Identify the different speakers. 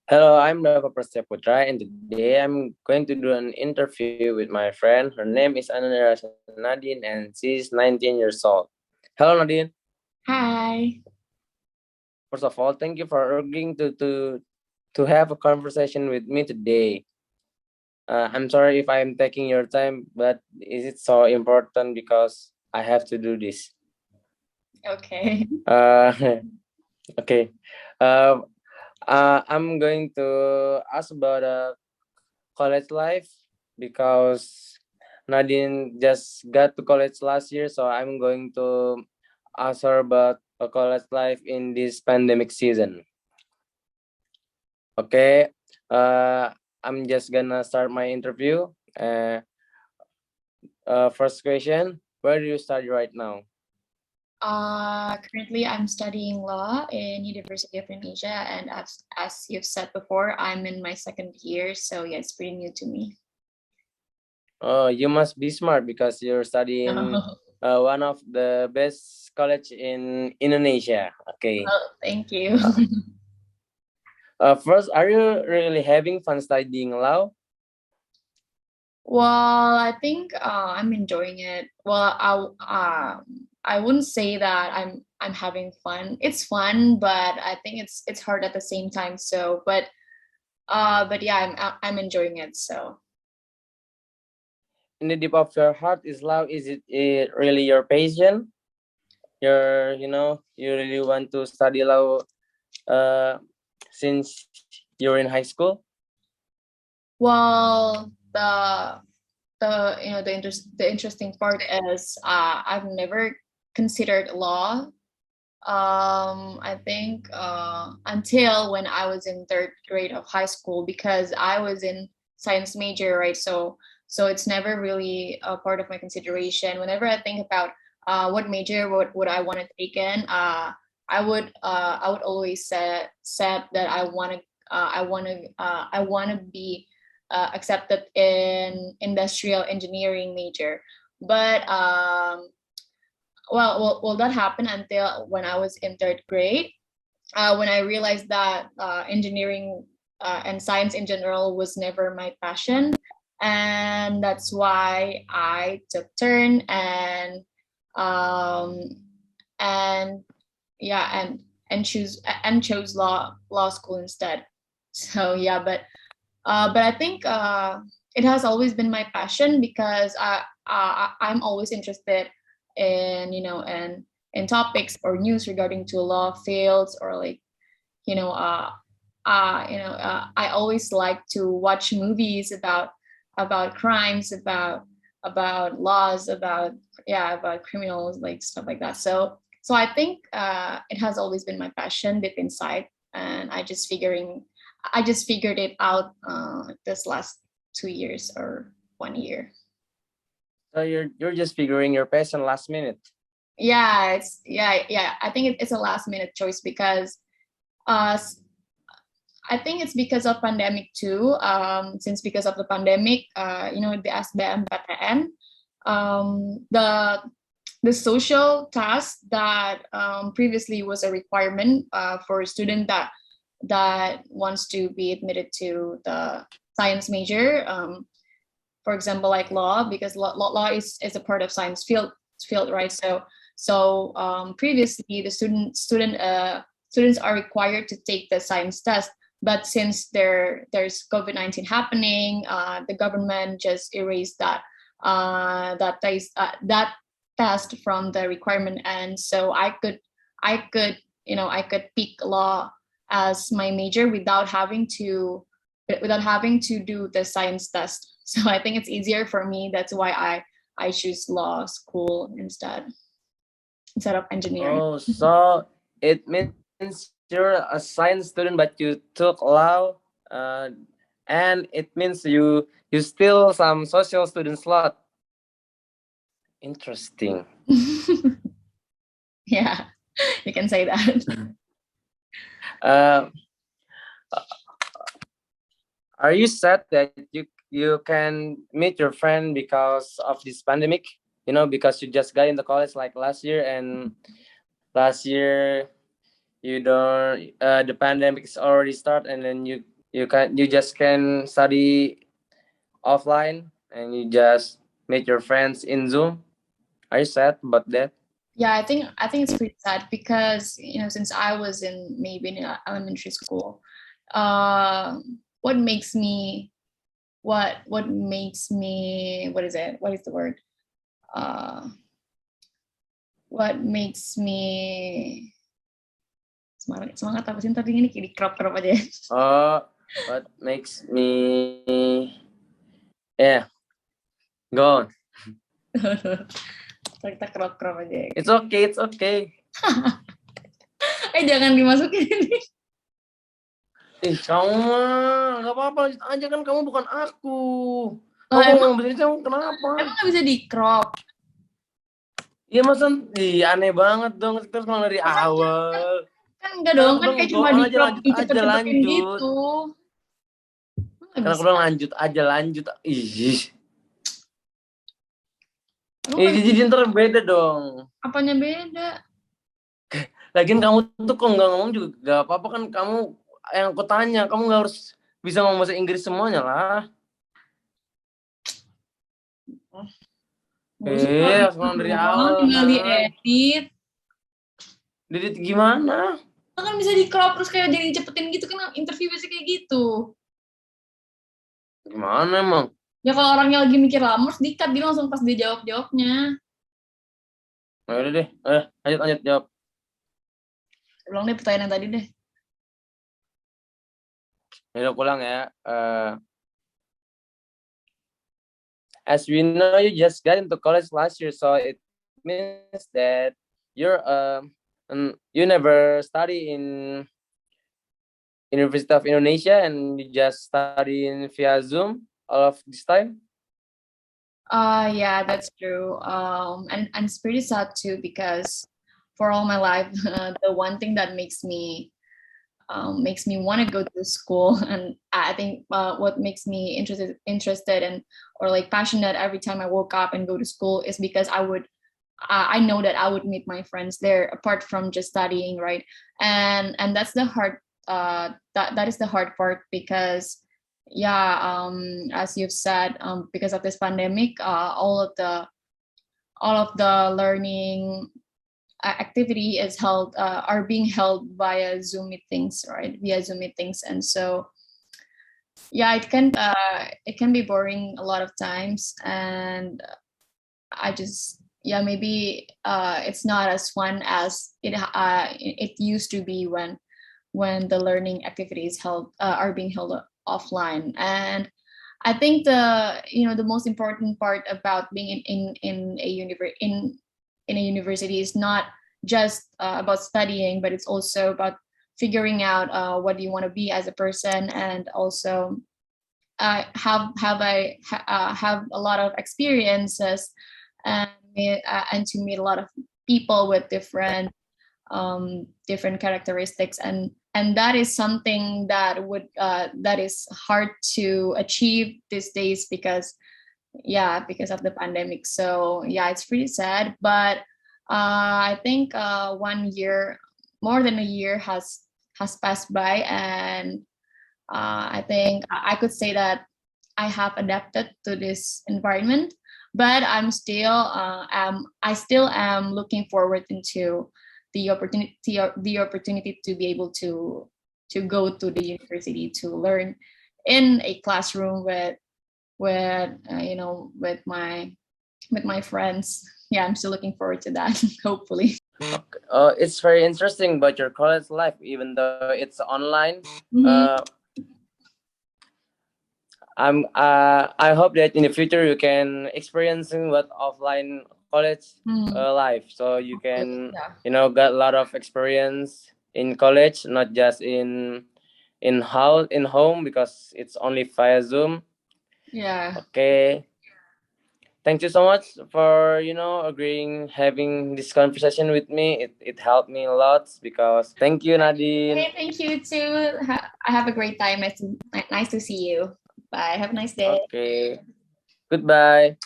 Speaker 1: Hello, I'm Daffa Prasetya, and today I'm going to do an interview with my friend. Her name is Nadine, and she's 19 years old. Hello, Nadine.
Speaker 2: Hi.
Speaker 1: First of all, thank you for agreeing to have a conversation with me today. I'm sorry if I'm taking your time, but is it so important because I have to do this?
Speaker 2: Okay.
Speaker 1: Uh, okay. Uh, I'm going to ask about college life because Nadine just got to college last year, so I'm going to ask her about college life in this pandemic season. Okay, I'm just gonna start my interview. First question: where do you study right now?
Speaker 2: Currently I'm studying law in University of Indonesia, and as you've said before, I'm in my second year, so yeah, it's pretty new to me.
Speaker 1: Oh, you must be smart because you're studying one of the best college in Indonesia. Okay.
Speaker 2: Well, thank you.
Speaker 1: First, are you really having fun studying law?
Speaker 2: Well, I think I'm enjoying it. Well, I wouldn't say that I'm having fun. It's fun, but I think it's hard at the same time. So, but yeah, I'm enjoying it. So.
Speaker 1: In the deep of your heart is love? Is it really your passion? You really want to study law uh, since you're in high school?
Speaker 2: Well, the interesting part is I've never considered law. I think until when I was in third grade of high school, because I was in science major, right? So it's never really a part of my consideration. Whenever I think about what major would I want to take in, I would always said that I want to be accepted in industrial engineering major. But well, that happened until when I was in third grade, when I realized that engineering and science in general was never my passion, and that's why I took turn um, and yeah and chose law school instead. So yeah, but I think it has always been my passion because I'm always interested in in topics or news regarding to law fields, or like you know uh, I always like to watch movies about crimes, about laws, about criminals, like stuff like that. So I think it has always been my passion deep inside, and I just figured it out this last 2 years or 1 year.
Speaker 1: So you're just figuring your passion last minute.
Speaker 2: Yeah, yeah. I think it's a last minute choice because uh, I think it's because of pandemic too. Since because of the pandemic, the SBMPTN, the social task that previously was a requirement for a student that wants to be admitted to the science major. For example, like law, because law is a part of science field, right? So previously the students are required to take the science test, but since there's COVID-19 happening, the government just erased that test from the requirement, and so I could pick law as my major without having to do the science test. So I think it's easier for me. That's why I choose law school instead of engineering.
Speaker 1: Oh, so it means you're a science student, but you took law, uh, and it means you still some social student slot. Interesting.
Speaker 2: Yeah, you can say that.
Speaker 1: Uh, are you sad that you can meet your friend because of this pandemic? Because you just got into college like last year, and last year you don't the pandemic is already start, and then you just can study offline and you just meet your friends in Zoom. Are you sad about that?
Speaker 2: Yeah, I think it's pretty sad because since I was maybe in elementary school, uh, what makes me what is it? What is the word? Uh, what makes me semangat apa sih tadi ini di crop aja.
Speaker 1: What makes me, yeah, go on.
Speaker 2: Kita crop aja.
Speaker 1: It's okay.
Speaker 2: Jangan dimasukin ini.
Speaker 1: Kamu mah nggak apa-apa, lanjut aja, kan kamu bukan aku.
Speaker 2: Oh,
Speaker 1: Kamu
Speaker 2: emang
Speaker 1: ngomong begini, kenapa?
Speaker 2: nggak bisa di crop?
Speaker 1: Iya masa, aneh banget dong, terus kalau dari awal.
Speaker 2: Kan enggak dong, kan kayak cuma di
Speaker 1: aja,
Speaker 2: crop
Speaker 1: lanjut aja,
Speaker 2: dicepet-cepetin
Speaker 1: lanjut.
Speaker 2: gitu.
Speaker 1: Karena aku bilang lanjut aja, lanjut. Ih. Jadi ntar beda dong.
Speaker 2: Apanya beda?
Speaker 1: Lagian kamu tuh kok nggak ngomong juga gak apa-apa kan, kamu yang aku tanya, kamu nggak harus bisa ngomong bahasa Inggris semuanya lah. Harus ngomong dari awal
Speaker 2: tinggal
Speaker 1: kan.
Speaker 2: diedit.
Speaker 1: Diedit gimana?
Speaker 2: Kan bisa di crop terus kayak jadi cepetin gitu kan, interview biasa kayak gitu.
Speaker 1: Gimana emang?
Speaker 2: Ya kalau orangnya lagi mikir lama terus di-cut dia langsung pas dia jawabnya.
Speaker 1: Nah, udah deh, lanjut jawab.
Speaker 2: Ulang deh pertanyaan yang tadi deh.
Speaker 1: Udah pulang ya. As we know, you just got into college last year, so it means that you never study in University of Indonesia and you just study via Zoom all of this time.
Speaker 2: Yeah, that's true. And it's pretty sad too because for all my life, the one thing that makes me want to go to school, and I think what makes me interested and or like passionate every time I woke up and go to school is because I know that I would meet my friends there apart from just studying, right? And that's the hard that is the hard part because as you've said, because of this pandemic, all of the learning activity is held are being held via Zoom meetings, right? Via Zoom meetings, and so it can be boring a lot of times, and I just maybe it's not as fun as it used to be when the learning activities are being held offline. And I think the most important part about being in a university is not just about studying, but it's also about figuring out what do you want to be as a person, and also have a lot of experiences and to meet a lot of people with different characteristics, and that is something that is hard to achieve these days because of the pandemic. So it's pretty sad, but I think 1 year, more than a year has passed by, and I think I could say that I have adapted to this environment, but I still am looking forward into the opportunity to be able to go to the university to learn in a classroom with my friends. I'm still looking forward to that. Hopefully.
Speaker 1: It's very interesting about your college life, even though it's online. I hope that in the future you can experience what offline college life, so you can get a lot of experience in college, not just in home, because it's only via Zoom. Okay. Thank you so much for agreeing having this conversation with me. It helped me a lot because thank you, Nadine.
Speaker 2: Hey, thank you too. I have a great time. Nice to see you. Bye. Have a nice day.
Speaker 1: Okay. Goodbye.